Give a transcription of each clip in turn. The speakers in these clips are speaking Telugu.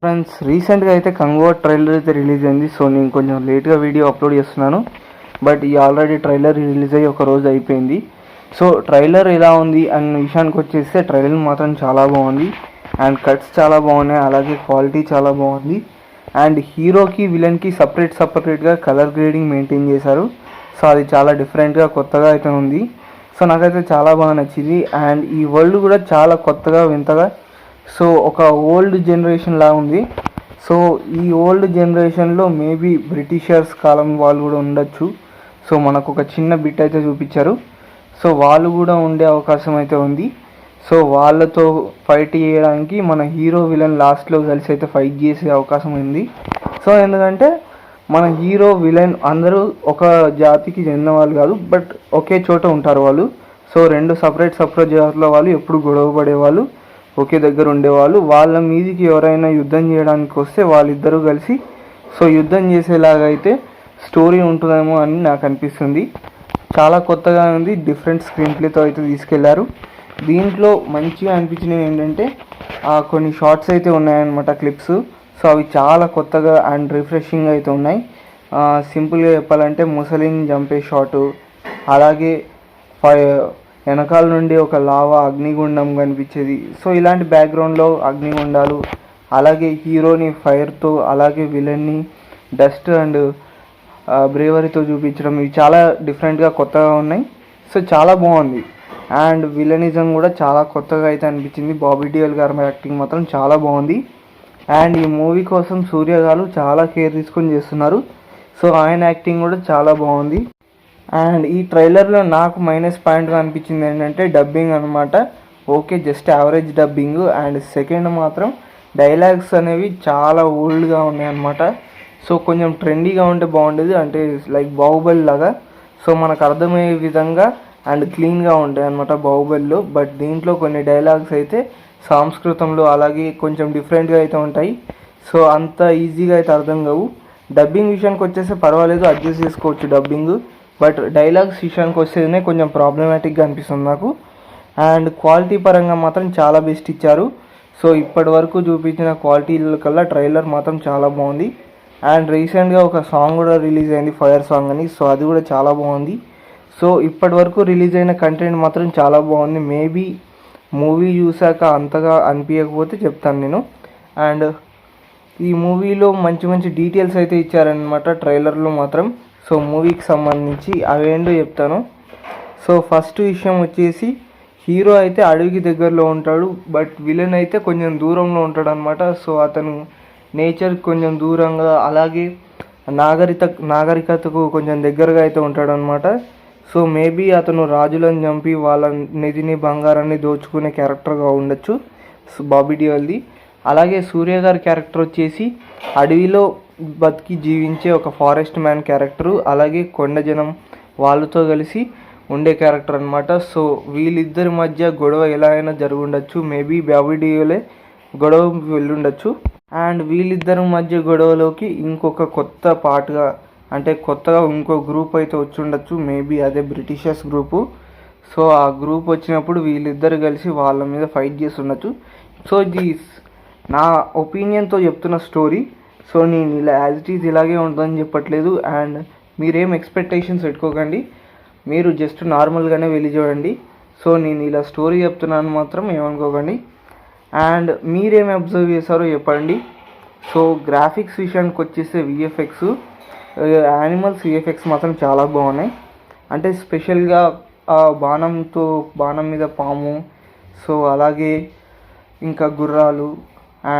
ఫ్రెండ్స్, రీసెంట్గా అయితే కంగువా ట్రైలర్ అయితే రిలీజ్ అయింది. సో నేను కొంచెం లేట్గా వీడియో అప్లోడ్ చేస్తున్నాను. బట్ ఈ ఆల్రెడీ ట్రైలర్ రిలీజ్ అయ్యి ఒక రోజు అయిపోయింది. సో ట్రైలర్ ఎలా ఉంది అన్న విషయానికి వచ్చేస్తే ట్రైలర్ మాత్రం చాలా బాగుంది. అండ్ కట్స్ చాలా బాగున్నాయి, అలాగే క్వాలిటీ చాలా బాగుంది. అండ్ హీరోకి విలన్కి సపరేట్గా కలర్ గ్రేడింగ్ మెయింటైన్ చేశారు. సో అది చాలా డిఫరెంట్గా కొత్తగా అయితే ఉంది. సో నాకైతే చాలా బాగా నచ్చింది. అండ్ ఈ వరల్డ్ కూడా చాలా కొత్తగా వింతగా, సో ఒక ఓల్డ్ జనరేషన్ లా ఉంది. సో ఈ ఓల్డ్ జనరేషన్లో మేబీ బ్రిటిషర్స్ కాలం వాళ్ళు కూడా ఉండొచ్చు. సో మనకు ఒక చిన్న బిట్ అయితే చూపించారు. సో వాళ్ళు కూడా ఉండే అవకాశం అయితే ఉంది. సో వాళ్ళతో ఫైట్ చేయడానికి మన హీరో విలన్ లాస్ట్లో కలిసి అయితే ఫైట్ చేసే అవకాశం ఉంది. సో ఎందుకంటే మన హీరో విలన్ అందరూ ఒక జాతికి చెందిన వాళ్ళు కాదు, బట్ ఒకే చోట ఉంటారు వాళ్ళు. సో రెండు సపరేట్ జాతుల వాళ్ళు ఎప్పుడు గొడవ పడేవాళ్ళు, ఒకే దగ్గర ఉండేవాళ్ళు. వాళ్ళ మీదికి ఎవరైనా యుద్ధం చేయడానికి వస్తే వాళ్ళిద్దరూ కలిసి సో యుద్ధం చేసేలాగా అయితే స్టోరీ ఉంటుందేమో అని నాకు అనిపిస్తుంది. చాలా కొత్తగా ఉంది, డిఫరెంట్ స్క్రీన్ ప్లేతో అయితే తీసుకెళ్లారు. దీంట్లో మంచిగా అనిపించినవి ఏంటంటే కొన్ని షార్ట్స్ అయితే ఉన్నాయన్నమాట, క్లిప్స్. సో అవి చాలా కొత్తగా అండ్ రిఫ్రెషింగ్ అయితే ఉన్నాయి. సింపుల్గా చెప్పాలంటే ముసలిని చంపే షాటు, అలాగే వెనకాల నుండి ఒక లావా అగ్నిగుండం కనిపించేది. సో ఇలాంటి బ్యాక్గ్రౌండ్లో అగ్నిగుండాలు, అలాగే హీరోని ఫైర్తో, అలాగే విలన్ని డస్ట్ అండ్ బ్రేవరీతో చూపించడం, ఇవి చాలా డిఫరెంట్గా కొత్తగా ఉన్నాయి. సో చాలా బాగుంది. అండ్ విలనిజం కూడా చాలా కొత్తగా అయితే అనిపించింది. బాబీ డియోల్ గారి యాక్టింగ్ మాత్రం చాలా బాగుంది. అండ్ ఈ మూవీ కోసం సూర్య గారు చాలా కేర్ తీసుకొని చేస్తున్నారు. సో ఆయన యాక్టింగ్ కూడా చాలా బాగుంది. అండ్ ఈ ట్రైలర్లో నాకు మైనస్ పాయింట్గా అనిపించింది ఏంటంటే డబ్బింగ్ అనమాట. Okay, just average dubbing. And second మాత్రం డైలాగ్స్ అనేవి చాలా ఓల్డ్గా ఉన్నాయన్నమాట. సో కొంచెం ట్రెండీగా ఉంటే బాగుండేది, అంటే లైక్ బాహుబలి లాగా. సో మనకు అర్థమయ్యే విధంగా అండ్ క్లీన్గా ఉంటాయి అన్నమాట బాహుబలిలో. బట్ దీంట్లో కొన్ని డైలాగ్స్ అయితే సంస్కృతంలో అలాగే కొంచెం డిఫరెంట్గా అయితే ఉంటాయి. సో అంత ఈజీగా అయితే అర్థం కావు. డబ్బింగ్ విషయానికి వచ్చేస్తే పర్వాలేదు, అడ్జస్ట్ చేసుకోవచ్చు డబ్బింగ్. బట్ డైలాగ్స్ విషయానికి వస్తేనే కొంచెం ప్రాబ్లమాటిక్గా అనిపిస్తుంది నాకు. అండ్ క్వాలిటీ పరంగా మాత్రం చాలా బెస్ట్ ఇచ్చారు. సో ఇప్పటి వరకు చూపించిన క్వాలిటీల కల్లా ట్రైలర్ మాత్రం చాలా బాగుంది. అండ్ రీసెంట్గా ఒక సాంగ్ కూడా రిలీజ్ అయింది, ఫైర్ సాంగ్ అని. సో అది కూడా చాలా బాగుంది. సో ఇప్పటి వరకు రిలీజ్ అయిన కంటెంట్ మాత్రం చాలా బాగుంది. మేబీ మూవీ చూసాక అంతగా అనిపించకపోతే చెప్తాను నేను. అండ్ ఈ మూవీలో మంచి డీటెయిల్స్ అయితే ఇచ్చారనమాట ట్రైలర్లో మాత్రం. సో మూవీకి సంబంధించి అవేంటో చెప్తాను. సో ఫస్ట్ విషయం వచ్చేసి హీరో అయితే అడవికి దగ్గరలో ఉంటాడు, బట్ విలన్ అయితే కొంచెం దూరంలో ఉంటాడు అనమాట. సో అతను నేచర్ కొంచెం దూరంగా, అలాగే నాగరికతకు కొంచెం దగ్గరగా అయితే ఉంటాడు అనమాట. సో మేబీ అతను రాజులను చంపి వాళ్ళ నిధిని బంగారాన్ని దోచుకునే క్యారెక్టర్గా ఉండొచ్చు బాబీ డియోల్ది. అలాగే సూర్య గారి క్యారెక్టర్ వచ్చేసి అడవిలో బతికి జీవించే ఒక ఫారెస్ట్ మ్యాన్ క్యారెక్టరు, అలాగే కొండ జనం వాళ్ళతో కలిసి ఉండే క్యారెక్టర్ అనమాట. సో వీళ్ళిద్దరి మధ్య గొడవ ఎలా అయినా జరుగుండొచ్చు. మేబీ బాబీ డియోలే గొడవ వెళ్ళుండొచ్చు. అండ్ వీళ్ళిద్దరి మధ్య గొడవలోకి ఇంకొక కొత్త పార్ట్గా, అంటే కొత్తగా ఇంకో గ్రూప్ అయితే వచ్చి ఉండొచ్చు. మేబీ అదే బ్రిటిషర్స్ గ్రూపు. సో ఆ గ్రూప్ వచ్చినప్పుడు వీళ్ళిద్దరు కలిసి వాళ్ళ మీద ఫైట్ చేసి ఉండొచ్చు. సో ఇది నా ఒపీనియన్తో చెప్తున్న స్టోరీ. సో నేను ఇలా యాజ్ ఇట్ ఈజ్ ఇలాగే ఉంటుందని చెప్పట్లేదు. అండ్ మీరేం ఎక్స్పెక్టేషన్స్ పెట్టుకోకండి, మీరు జస్ట్ నార్మల్గానే వెళ్ళి చూడండి. సో నేను ఇలా స్టోరీ చెప్తున్నాను మాత్రం ఏమనుకోకండి. అండ్ మీరేమి అబ్జర్వ్ చేశారో చెప్పండి. సో గ్రాఫిక్స్ విషయానికి వచ్చేస్తే విఎఫ్ఎక్స్, యానిమల్స్ విఎఫ్ఎక్స్ మాత్రం చాలా బాగున్నాయి. అంటే స్పెషల్గా బాణం మీద పాము, సో అలాగే ఇంకా గుర్రాలు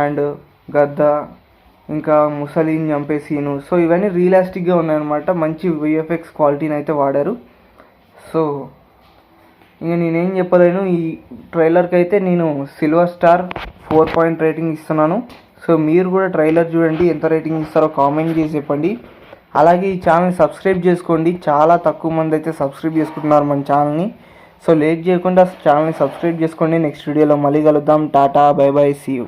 అండ్ గద్ద, ఇంకా ముసలిని చంపే సీను, సో ఇవన్నీ రియలిస్టిక్గా ఉన్నాయన్నమాట. మంచి విఎఫ్ఎక్స్ క్వాలిటీని అయితే వాడారు. సో ఇంకా నేనేం చెప్పలేను. ఈ ట్రైలర్కి అయితే నేను సిల్వర్ స్టార్ 4 రేటింగ్ ఇస్తున్నాను. సో మీరు కూడా ట్రైలర్ చూడండి, ఎంత రేటింగ్ ఇస్తారో కామెంట్ చేసి చెప్పండి. అలాగే ఈ ఛానల్ని సబ్స్క్రైబ్ చేసుకోండి. చాలా తక్కువ మంది అయితే సబ్స్క్రైబ్ చేసుకుంటున్నారు మన ఛానల్ని. సో లేట్ చేయకుండా ఛానల్ని సబ్స్క్రైబ్ చేసుకోండి. నెక్స్ట్ వీడియోలో మళ్ళీ కలుద్దాం. టాటా, బై బై, సీ యూ.